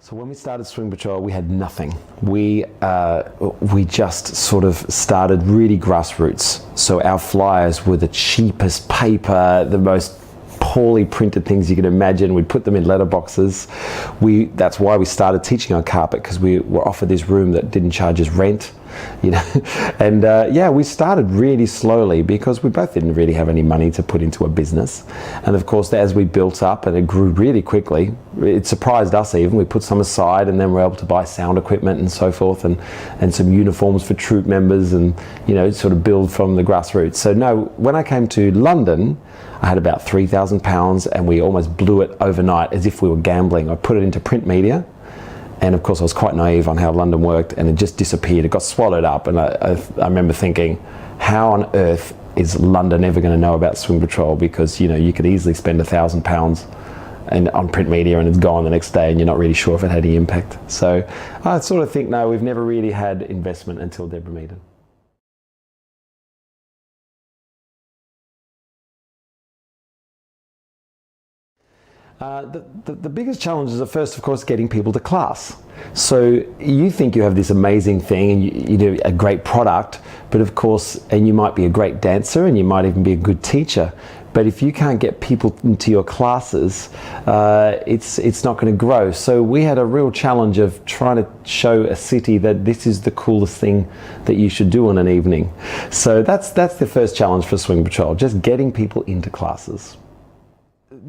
So when we started Swing Patrol, we had nothing. We just sort of started really grassroots. So our flyers were the cheapest paper, the most poorly printed things you can imagine. We'd put them in letterboxes. That's why we started teaching on carpet, because we were offered this room that didn't charge us rent. And yeah, we started really slowly because we both didn't really have any money to put into a business. And of course, as we built up and it grew really quickly, it surprised us even. We put some aside and then we were able to buy sound equipment and so forth, and some uniforms for troop members, and sort of build from the grassroots. So no, when I came to London, I had about £3,000 and we almost blew it overnight as if we were gambling. I put it into print media. And of course, I was quite naive on how London worked, and it just disappeared. It got swallowed up. And I remember thinking, how on earth is London ever going to know about Swing Patrol? Because you could easily spend £1,000 on print media and it's gone the next day, and you're not really sure if it had any impact. So I sort of think, no, we've never really had investment until Deborah Meaden. The biggest challenges are first, of course, getting people to class. So you think you have this amazing thing and you do a great product, but of course, and you might be a great dancer and you might even be a good teacher, but if you can't get people into your classes, it's not going to grow. So we had a real challenge of trying to show a city that this is the coolest thing that you should do in an evening. So that's the first challenge for Swing Patrol, just getting people into classes.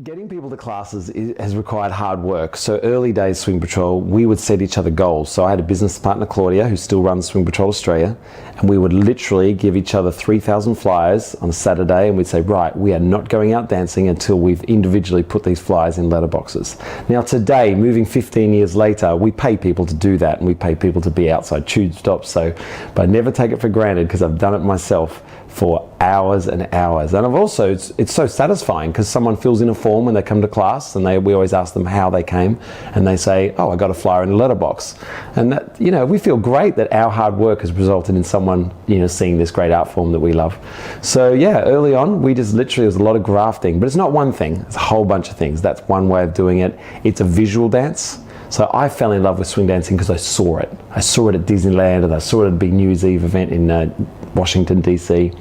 Getting people to classes has required hard work. So early days Swing Patrol, we would set each other goals. So I had a business partner, Claudia, who still runs Swing Patrol Australia, and we would literally give each other 3,000 flyers on a Saturday, and we'd say, right, we are not going out dancing until we've individually put these flyers in letterboxes. Now today, moving 15 years later, we pay people to do that, and we pay people to be outside tube stops. So, but I never take it for granted because I've done it myself for hours and hours. And I've also, it's so satisfying because someone fills in a form when they come to class, and we always ask them how they came, and they say, oh, I got a flyer in a letterbox. And that, we feel great that our hard work has resulted in someone, seeing this great art form that we love. So yeah, early on, we just literally, it was a lot of grafting, but it's not one thing, it's a whole bunch of things. That's one way of doing it. It's a visual dance. So I fell in love with swing dancing because I saw it. I saw it at Disneyland, and I saw it at a big New Year's Eve event in Washington, DC.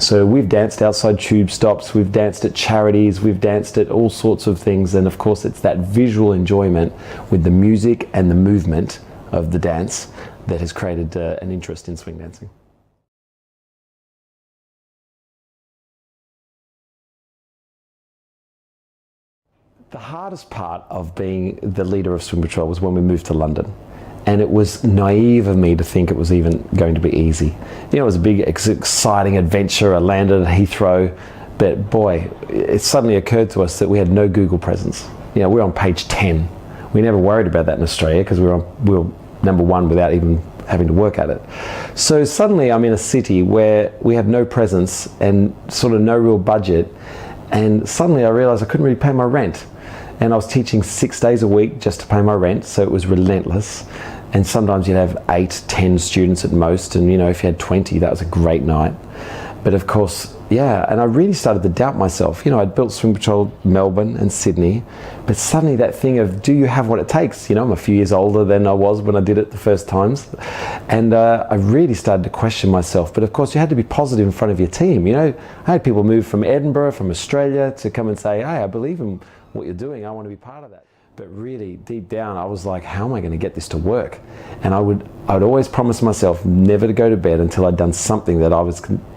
So we've danced outside tube stops, we've danced at charities, we've danced at all sorts of things. And of course, it's that visual enjoyment with the music and the movement of the dance that has created an interest in swing dancing. The hardest part of being the leader of Swing Patrol was when we moved to London. And it was naive of me to think it was even going to be easy. It was a big, exciting adventure. I landed at Heathrow, but boy, it suddenly occurred to us that we had no Google presence. We're on page 10. We never worried about that in Australia because we were number one without even having to work at it. So suddenly I'm in a city where we have no presence and sort of no real budget. And suddenly I realized I couldn't really pay my rent. And I was teaching 6 days a week just to pay my rent, so it was relentless. And sometimes you'd have 8, 10 students at most, and if you had 20, that was a great night. But of course, yeah, and I really started to doubt myself. I'd built Swing Patrol Melbourne and Sydney, but suddenly that thing of, do you have what it takes? I'm a few years older than I was when I did it the first times. And I really started to question myself. But of course, you had to be positive in front of your team. I had people move from Edinburgh, from Australia, to come and say, hey, I believe in what you're doing, I want to be part of that. But really, deep down, I was like, how am I going to get this to work? And I would always promise myself never to go to bed until I'd done something that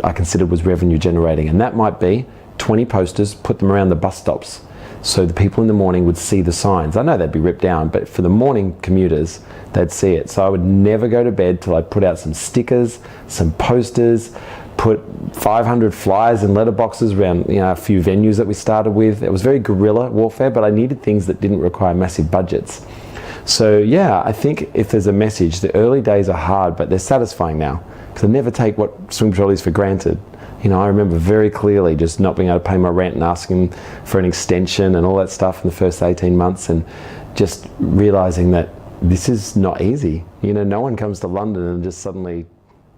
I considered was revenue generating. And that might be 20 posters, put them around the bus stops, so the people in the morning would see the signs. I know they'd be ripped down, but for the morning commuters, they'd see it. So I would never go to bed till I put out some stickers, some posters, put 500 flyers in letterboxes around a few venues that we started with. It was very guerrilla warfare, but I needed things that didn't require massive budgets. So yeah, I think if there's a message, the early days are hard, but they're satisfying now, because I never take what Swing Patrol is for granted. I remember very clearly just not being able to pay my rent and asking for an extension and all that stuff in the first 18 months, and just realizing that this is not easy. No one comes to London and just suddenly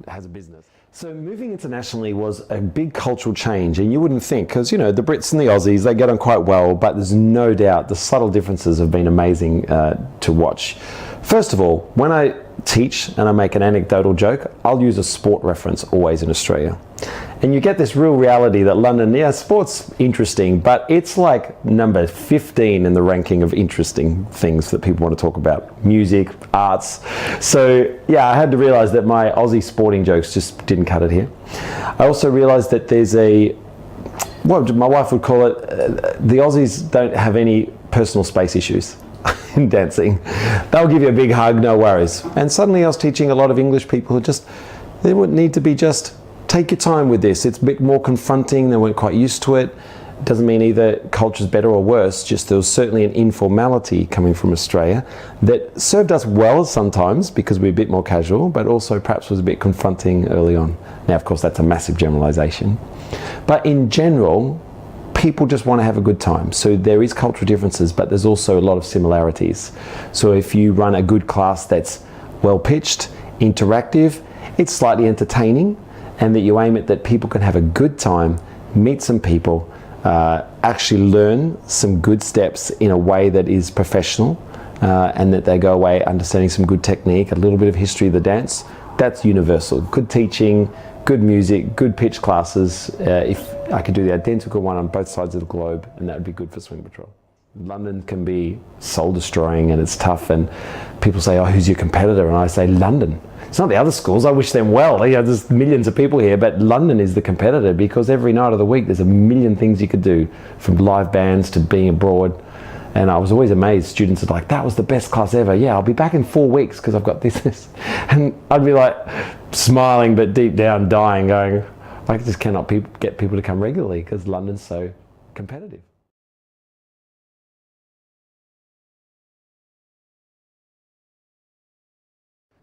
has a business. So moving internationally was a big cultural change, and you wouldn't think, because the Brits and the Aussies, they get on quite well, but there's no doubt the subtle differences have been amazing to watch. First of all, when I teach and I make an anecdotal joke, I'll use a sport reference always in Australia. And you get this real reality that London, sport's interesting, but it's like number 15 in the ranking of interesting things that people want to talk about. Music, arts. So I had to realize that my Aussie sporting jokes just didn't cut it here. I also realized that there's what my wife would call it, the Aussies don't have any personal space issues in dancing. They'll give you a big hug, no worries. And suddenly I was teaching a lot of English people who they would need to be take your time with this. It's a bit more confronting. They weren't quite used to it. Doesn't mean either culture's better or worse, just there was certainly an informality coming from Australia that served us well sometimes because we're a bit more casual, but also perhaps was a bit confronting early on. Now, of course, that's a massive generalization. But in general, people just want to have a good time. So there is cultural differences, but there's also a lot of similarities. So if you run a good class that's well pitched, interactive, it's slightly entertaining, and that you aim at that people can have a good time, meet some people, actually learn some good steps in a way that is professional, and that they go away understanding some good technique, a little bit of history of the dance. That's universal. Good teaching, good music, good pitch classes. If I could do the identical one on both sides of the globe, and that would be good for Swing Patrol. London can be soul destroying and it's tough, and people say, oh, who's your competitor? And I say, London. It's not the other schools, I wish them well. There's millions of people here, but London is the competitor because every night of the week there's a million things you could do, from live bands to being abroad. And I was always amazed. Students are like, that was the best class ever. Yeah, I'll be back in 4 weeks because I've got this. And I'd be like smiling, but deep down dying, going, I just cannot get people to come regularly because London's so competitive.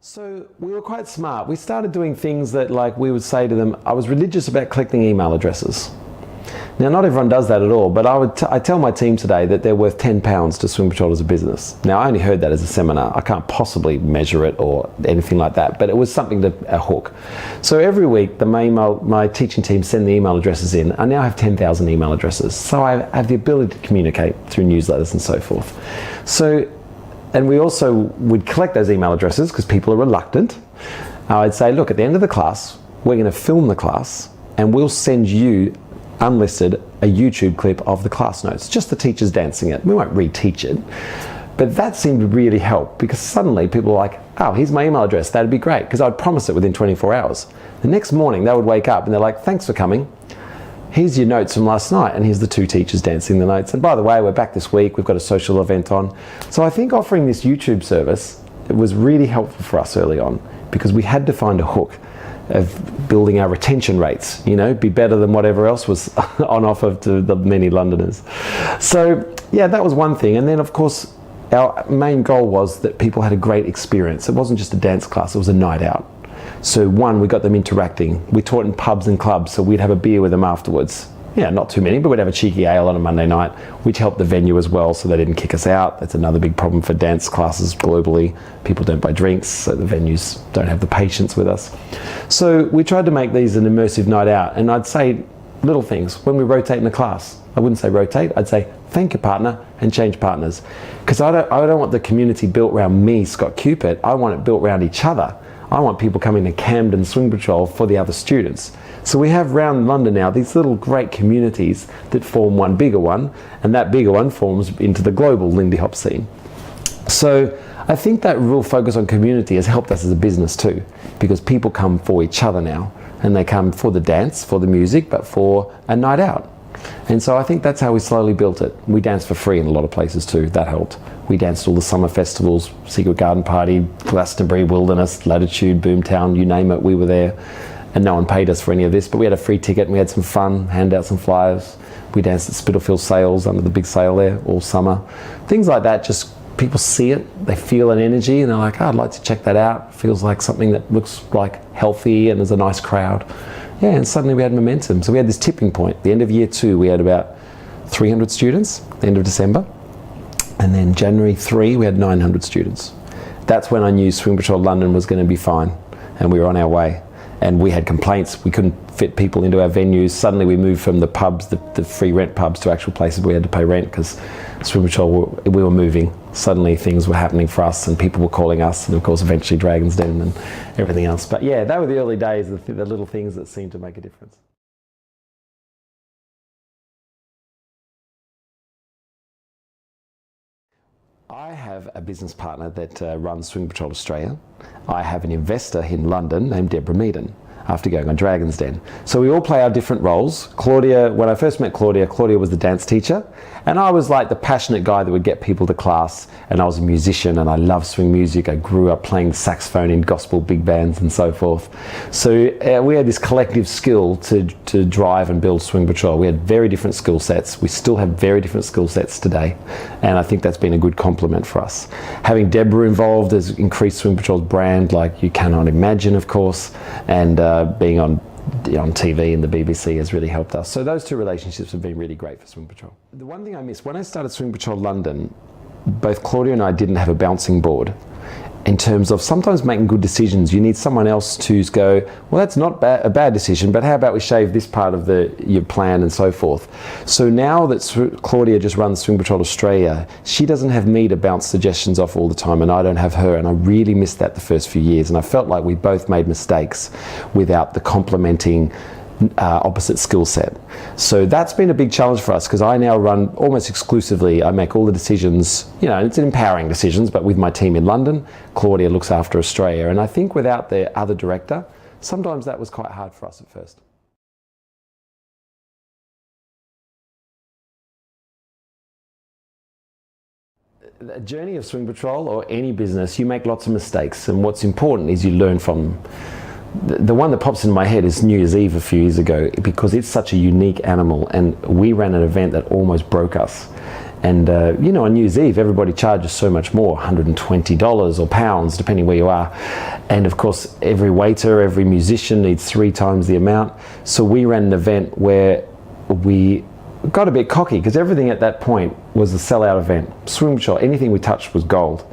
So we were quite smart. We started doing things that, like, we would say to them, I was religious about collecting email addresses. Now, not everyone does that at all, but I tell my team today that they're worth £10 to Swing Patrol as a business. Now, I only heard that as a seminar. I can't possibly measure it or anything like that, but it was something a hook. So every week, my teaching team send the email addresses in. I now have 10,000 email addresses. So I have the ability to communicate through newsletters and so forth. And we also would collect those email addresses because people are reluctant. I'd say, look, at the end of the class, we're going to film the class and we'll send you, unlisted, a YouTube clip of the class notes, just the teachers dancing it. We won't reteach it. But that seemed to really help because suddenly people were like, oh, here's my email address. That'd be great, because I'd promise it within 24 hours. The next morning, they would wake up and they're like, thanks for coming. Here's your notes from last night, and here's the 2 teachers dancing the notes. And by the way, we're back this week. We've got a social event on. So I think offering this YouTube service, it was really helpful for us early on because we had to find a hook of building our retention rates, be better than whatever else was on offer to the many Londoners. So yeah, that was one thing. And then of course, our main goal was that people had a great experience. It wasn't just a dance class, it was a night out. So one, we got them interacting. We taught in pubs and clubs, so we'd have a beer with them afterwards. Yeah, not too many, but we'd have a cheeky ale on a Monday night, which helped the venue as well, so they didn't kick us out. That's another big problem for dance classes globally. People don't buy drinks, so the venues don't have the patience with us. So we tried to make these an immersive night out, and I'd say little things. When we rotate in a class, I wouldn't say rotate, I'd say thank your partner and change partners. Because I don't want the community built around me, Scott Cupit. I want it built around each other. I want people coming to Camden Swing Patrol for the other students. So we have around London now these little great communities that form one bigger one, and that bigger one forms into the global Lindy Hop scene. So I think that real focus on community has helped us as a business too, because people come for each other now, and they come for the dance, for the music, but for a night out. And so I think that's how we slowly built it. We danced for free in a lot of places too, that helped. We danced all the summer festivals, Secret Garden Party, Glastonbury, Wilderness, Latitude, Boomtown, you name it, we were there. And no one paid us for any of this, but we had a free ticket and we had some fun, hand out some flyers. We danced at Spitalfield Sales, under the big sale there, all summer. Things like that, just people see it, they feel an energy, and they're like, oh, I'd like to check that out. Feels like something that looks like healthy and there's a nice crowd. Yeah, and suddenly we had momentum. So we had this tipping point. The end of year 2, we had about 300 students, the end of December. And then January 3, we had 900 students. That's when I knew Swing Patrol London was going to be fine, and we were on our way. and we had complaints. We couldn't fit people into our venues. Suddenly we moved from the pubs, the free rent pubs, to actual places where we had to pay rent because Swim Patrol, we were moving. Suddenly things were happening for us and people were calling us, and of course eventually Dragon's Den and everything else. But yeah, they were the early days, the little things that seemed to make a difference. I have a business partner that runs Swing Patrol Australia. I have an investor in London named Deborah Meaden, after going on Dragon's Den. So we all play our different roles. Claudia, when I first met Claudia was the dance teacher, and I was like the passionate guy that would get people to class, and I was a musician and I love swing music. I grew up playing saxophone in gospel big bands and so forth. So we had this collective skill to drive and build Swing Patrol. We had very different skill sets. We still have very different skill sets today, and I think that's been a good compliment for us. Having Deborah involved has increased Swing Patrol's brand like you cannot imagine, of course, and being on TV and the BBC has really helped us. So those two relationships have been really great for Swing Patrol. The one thing I missed, when I started Swing Patrol London, both Claudia and I didn't have a bouncing board. In terms of sometimes making good decisions, you need someone else to go, well, that's not a bad decision, but how about we shave this part of your plan and so forth. So now that Claudia just runs Swing Patrol Australia, she doesn't have me to bounce suggestions off all the time, and I don't have her, and I really missed that the first few years, and I felt like we both made mistakes without the complementing opposite skill set. So that's been a big challenge for us, because I now run almost exclusively, I make all the decisions, it's empowering decisions, but with my team in London. Claudia looks after Australia, and I think without the other director, sometimes that was quite hard for us at first. The journey of Swing Patrol or any business, you make lots of mistakes, and what's important is you learn from them. The one that pops into my head is New Year's Eve a few years ago, because it's such a unique animal, and we ran an event that almost broke us. And on New Year's Eve, everybody charges so much more, $120 or pounds, depending where you are. And of course, every waiter, every musician needs 3 times the amount. So we ran an event where we got a bit cocky, because everything at that point was a sellout event. Swing Patrol, anything we touched was gold.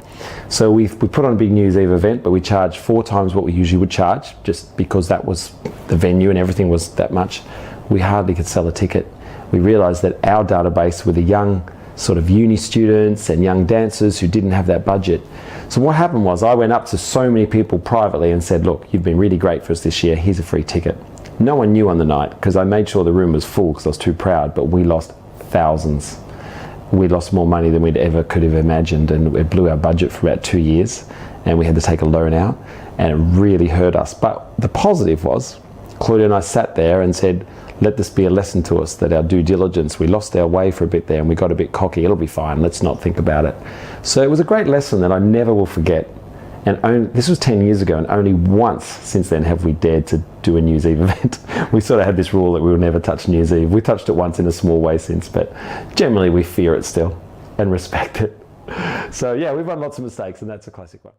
So we put on a big New Year's Eve event, but we charged 4 times what we usually would charge, just because that was the venue and everything was that much. We hardly could sell a ticket. We realized that our database were the young sort of uni students and young dancers who didn't have that budget. So what happened was I went up to so many people privately and said, look, you've been really great for us this year, here's a free ticket. No one knew on the night, because I made sure the room was full because I was too proud, but we lost thousands. We lost more money than we'd ever could have imagined, and it blew our budget for about 2 years, and we had to take a loan out, and it really hurt us. But the positive was, Claudia and I sat there and said, let this be a lesson to us, that our due diligence, we lost our way for a bit there and we got a bit cocky, it'll be fine, let's not think about it. So it was a great lesson that I never will forget. And this was 10 years ago, and only once since then have we dared to do a New Year's Eve event. We sort of had this rule that we will never touch New Year's Eve. We touched it once in a small way since, but generally we fear it still and respect it. So yeah, we've run lots of mistakes, and that's a classic one.